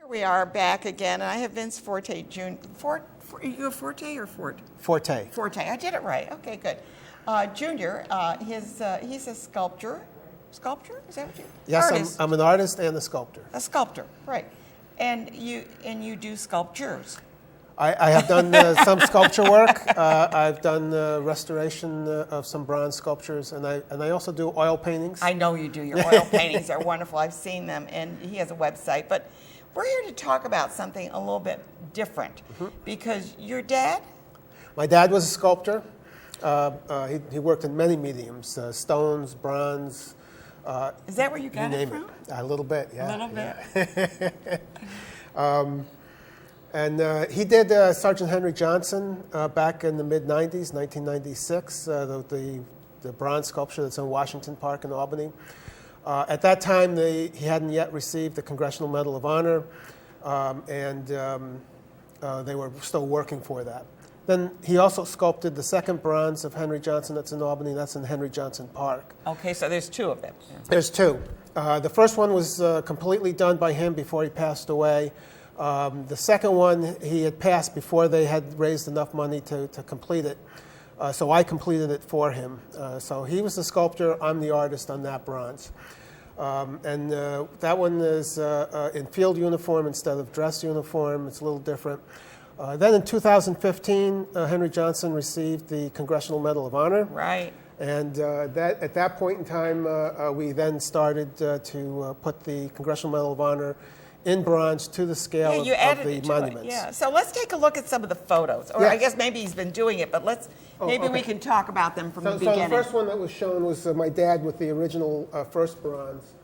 Here we are back again, and I have Vince Forte Jr. You a Forte or Fort? Forte. Forte. I did it right. Okay, good. Junior, he's a sculptor. Sculptor? Is that what you? Yes, Artist. I'm an artist and a sculptor. A sculptor, right? And you do sculptures. I have done some sculpture work. I've done restoration of some bronze sculptures, and I also do oil paintings. I know you do. Your oil paintings are wonderful. I've seen them, and he has a website. But we're here to talk about something a little bit different, because your dad. My dad was a sculptor. He worked in many mediums: stones, bronze. Is that where you got it from? A little bit, yeah. A little bit. And he did Sergeant Henry Johnson back in the mid-'90s, 1996, the bronze sculpture that's in Washington Park in Albany. At that time, he hadn't yet received the Congressional Medal of Honor, and they were still working for that. Then he also sculpted the second bronze of Henry Johnson that's in Albany. That's in Henry Johnson Park. Okay, so there's two of them. There's two. The first one was completely done by him before he passed away. The second one, he had passed before they had raised enough money to complete it. So I completed it for him. So he was the sculptor, I'm the artist on that bronze. And that one is in field uniform instead of dress uniform. It's a little different. Then in 2015, Henry Johnson received the Congressional Medal of Honor. Right. And at that point in time, we then started to put the Congressional Medal of Honor in bronze to the scale of the monuments. Yeah, so let's take a look at some of the photos. Or I guess maybe he's been doing it, but we can talk about them from the beginning. So the first one that was shown was my dad with the original first bronze.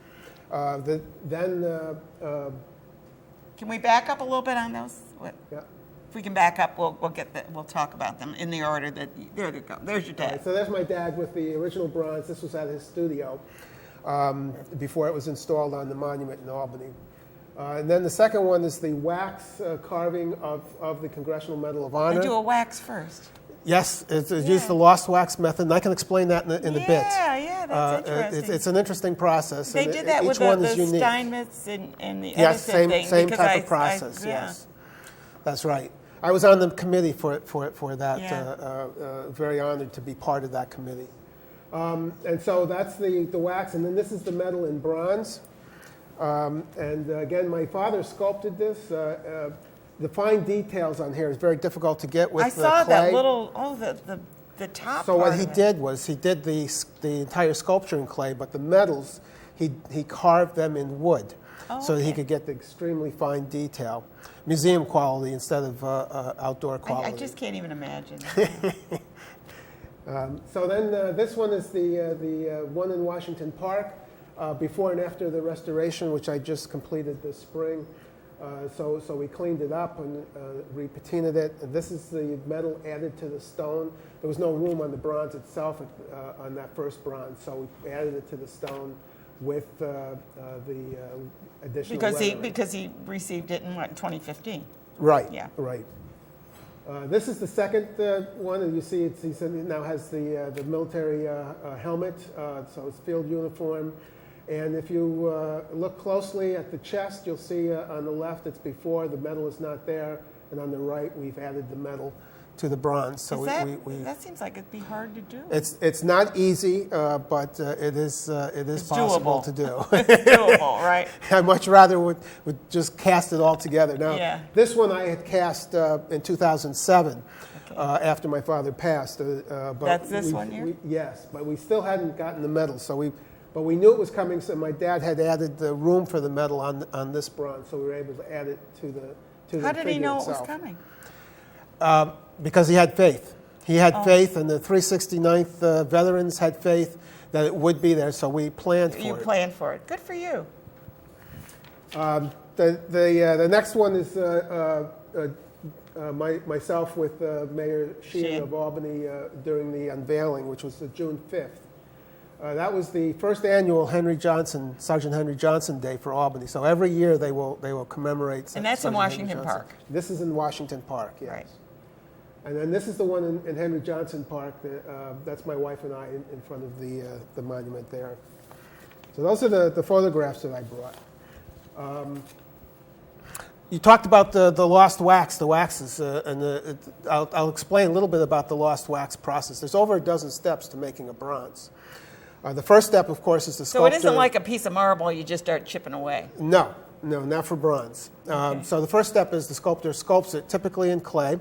Can we back up a little bit on those? Yeah. If we can back up, we'll talk about them in the order that. There you go. There's your dad. Right, so there's my dad with the original bronze. This was at his studio before it was installed on the monument in Albany. And then the second one is the wax carving of the Congressional Medal of Honor. They do a wax first. Yes, it's used the lost wax method, and I can explain that in a bit. Yeah, that's interesting. It's an interesting process. They did that with the Steinmetz and the yes, Edison thing. Same type of process, yes. That's right. I was on the committee for that, very honored to be part of that committee. And so that's the wax, and then this is the medal in bronze. And again, my father sculpted this. The fine details on here is very difficult to get with the clay. I saw that little, the top. So what he did was he did the entire sculpture in clay, but the medals, he carved them in wood, so that he could get the extremely fine detail, museum quality instead of outdoor quality. I just can't even imagine. So then this one is the one in Washington Park. Before and after the restoration, which I just completed this spring. So we cleaned it up and repatinaed it. And this is the metal added to the stone. There was no room on the bronze itself on that first bronze, so we added it to the stone with the additional lettering. Because he received it in 2015. Right. Yeah. Right. This is the second one, and you see it now has the military helmet, so it's field uniform. And if you look closely at the chest, you'll see on the left it's before, the medal is not there, and on the right we've added the medal to the bronze. So that seems like it'd be hard to do. It's not easy, but it is possible doable. to do. It's doable, right? I much rather would just cast it all together. Now, this one I had cast in 2007. After my father passed. But that's this one here? Yes, but we still hadn't gotten the medal, but we knew it was coming, so my dad had added the room for the medal on this bronze, so we were able to add it to the How did he know itself. it was coming? Because he had faith. He had faith, and the 369th veterans had faith that it would be there, so we planned for it. You planned for it. Good for you. The next one is myself with Mayor Sheehan of Albany during the unveiling, which was June 5th. That was the first annual Sergeant Henry Johnson Day for Albany. So every year they will commemorate. And that's in Washington Park. This is in Washington Park, yes. Right. And then this is the one in Henry Johnson Park. That's my wife and I in front of the monument there. So those are the photographs that I brought. You talked about the lost wax, the waxes, I'll explain a little bit about the lost wax process. There's over a dozen steps to making a bronze. The first step, of course, is the sculpture. So it isn't like a piece of marble you just start chipping away. No, not for bronze. Okay. So the first step is the sculptor sculpts it, typically in clay,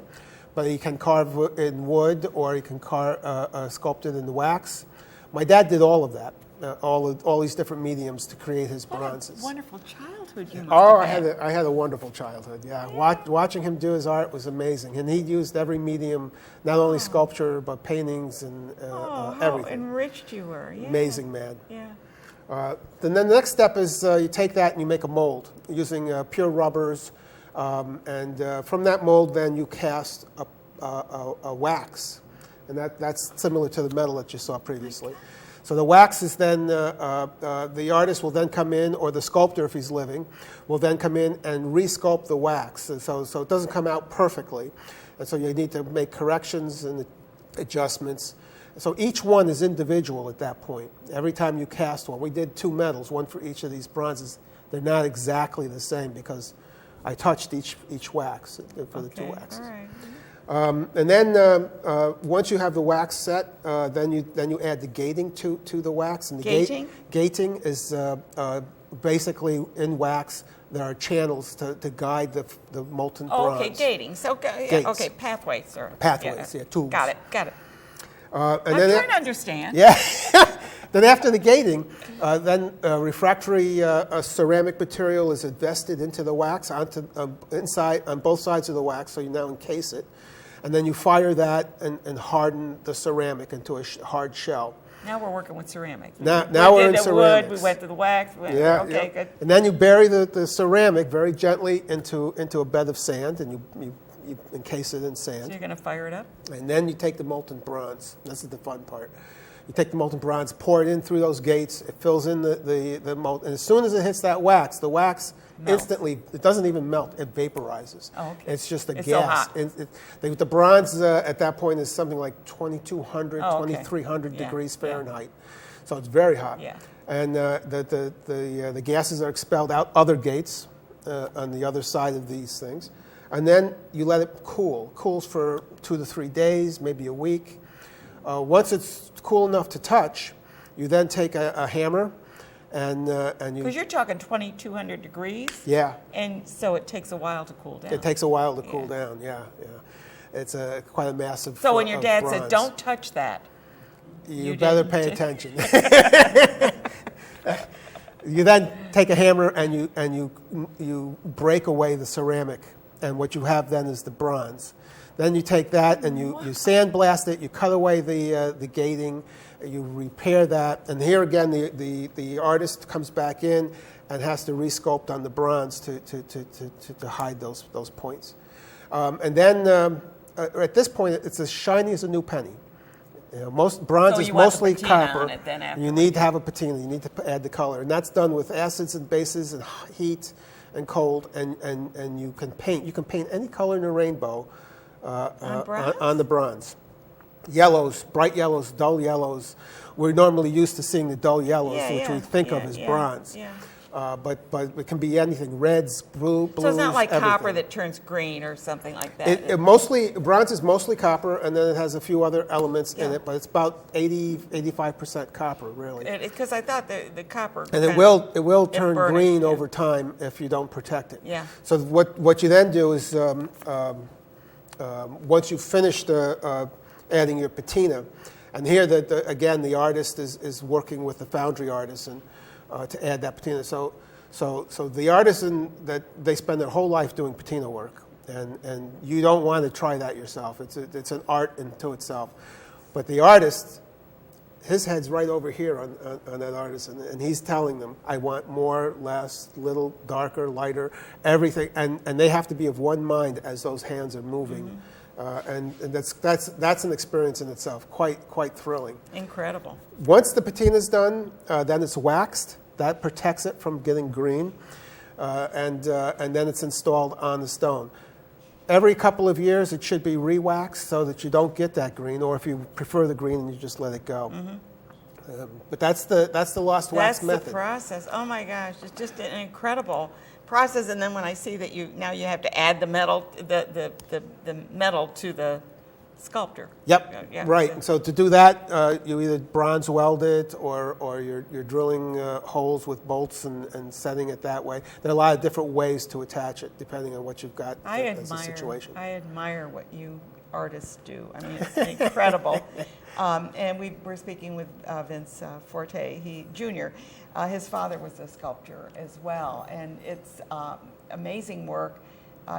but he can carve in wood or he can sculpt it in the wax. My dad did all of that, all these different mediums to create his bronzes. What a wonderful childhood you must Oh, have had. I had a wonderful childhood. Yeah, watching him do his art was amazing, and he used every medium, not only sculpture but paintings and How everything. enriched you were. Yeah. Amazing man. Yeah. Then the next step is you take that and you make a mold using pure rubbers, and from that mold then you cast a wax, and that's similar to the metal that you saw previously. So the wax is then, the artist will then come in, or the sculptor if he's living, will then come in and re-sculpt the wax. And so it doesn't come out perfectly. And so you need to make corrections and adjustments. So each one is individual at that point. Every time you cast one, we did 2 metals, one for each of these bronzes. They're not exactly the same because I touched each wax for the 2 waxes. All right. And then once you have the wax set, then you add the gating to the wax. And the Gating? Gating is basically in wax. There are channels to guide the molten bronze. Okay, gating. So, Gates. okay, pathways. Or, Pathways, yeah, tools. Got it. And I'm then trying to understand. Yeah. Then after the gating, then refractory ceramic material is invested into the wax, inside on both sides of the wax, so you now encase it. And then you fire that and harden the ceramic into a hard shell. Now we're working with ceramic. Now we're in ceramics. Wood, we went to the wax. Okay, good. And then you bury the ceramic very gently into a bed of sand, and you encase it in sand. So you're going to fire it up? And then you take the molten bronze. This is the fun part. You take the molten bronze, pour it in through those gates. It fills in the molten. And as soon as it hits that wax, the wax instantly, it doesn't even melt. It vaporizes. Oh, okay. It's just a gas. So hot. The bronze at that point is something like 2,200, Oh, okay. 2,300 degrees Yeah. Fahrenheit. So it's very hot. Yeah. And the gases are expelled out other gates on the other side of these things. And then you let it cool. Cools for 2 to 3 days, maybe a week. Once it's cool enough to touch, you then take a hammer and you... Because you're talking 2,200 degrees. Yeah. And so it takes a while to cool down. It takes a while to cool down, yeah. It's quite a massive So when your dad bronze. said, don't touch that. You better pay attention. You then take a hammer and you break away the ceramic, and what you have then is the bronze. Then you take that and you sandblast it, you cut away the gating, you repair that, and here again the artist comes back in and has to resculpt on the bronze to hide those points. And then at this point it's as shiny as a new penny. You know, most bronze is mostly copper. You need to have a patina. You need to add the color, and that's done with acids and bases and heat and cold. And you can paint. You can paint any color in a rainbow on the bronze. Yellows, bright yellows, dull yellows. We're normally used to seeing the dull yellows, which we think of as bronze. Yeah. But it can be anything: reds, blues. So it's not like everything. copper that turns green or something like that. Bronze is mostly copper, and then it has a few other elements in it, but it's about 85% copper, really. Because I thought the copper. And it will turn burn green it, over time if you don't protect it. Yeah. So what you then do is once you've finished adding your patina, and here again the artist is working with the foundry artisan to add that patina. So the artisan that they spend their whole life doing patina work, and you don't want to try that yourself. It's an art into itself, but the artist, his head's right over here on that artisan, and he's telling them, I want more, less, little, darker, lighter, everything, and they have to be of one mind as those hands are moving. And that's an experience in itself, quite thrilling. Incredible. Once the patina's done, then it's waxed. That protects it from getting green, and then it's installed on the stone. Every couple of years, it should be re-waxed so that you don't get that green, or if you prefer the green, you just let it go. But that's the lost wax method. That's the process. Oh my gosh, it's just an incredible process, and then when I see that you have to add the metal, the metal to the sculpture. Yep, Yeah. right. So to do that, you either bronze weld it, or you're drilling holes with bolts and setting it that way. There are a lot of different ways to attach it, depending on what you've got as a situation. I admire what you artists do. I mean, it's incredible. And we're speaking with Vince Forte, he Jr. His father was a sculptor as well, and it's amazing work.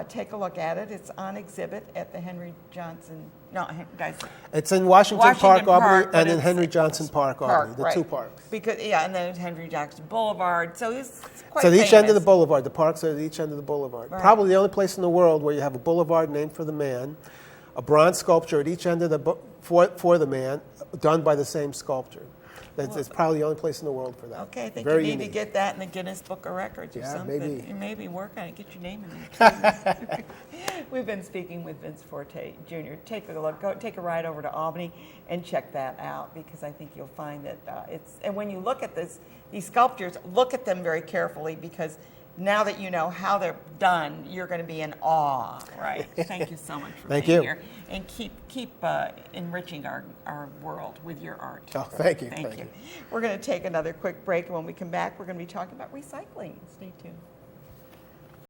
Take a look at it. It's on exhibit at the Henry Johnson. No, guys. It's in Washington Park, Albany, and in it's Henry Johnson Park, Albany, the right. two parks. Because and then Henry Johnson Boulevard. So it's quite So at each end of the famous. boulevard, the parks are at each end of the boulevard. Right. Probably the only place in the world where you have a boulevard named for the man, a bronze sculpture at each end of the for the man, done by the same sculptor. It's probably the only place in the world for that. Okay, I think Very you need unique. to get that in the Guinness Book of Records or Yeah, something. maybe. You maybe work on it, get your name in there. We've been speaking with Vince Forte Jr. Take a look, go take a ride over to Albany and check that out, because I think you'll find that and when you look at these sculptures, look at them very carefully, because now that you know how they're done, you're going to be in awe, right? Thank you so much for Thank being you. here. And keep enriching our world with your art. Oh, thank you. Thank you. We're going to take another quick break, and when we come back, we're going to be talking about recycling. Stay tuned.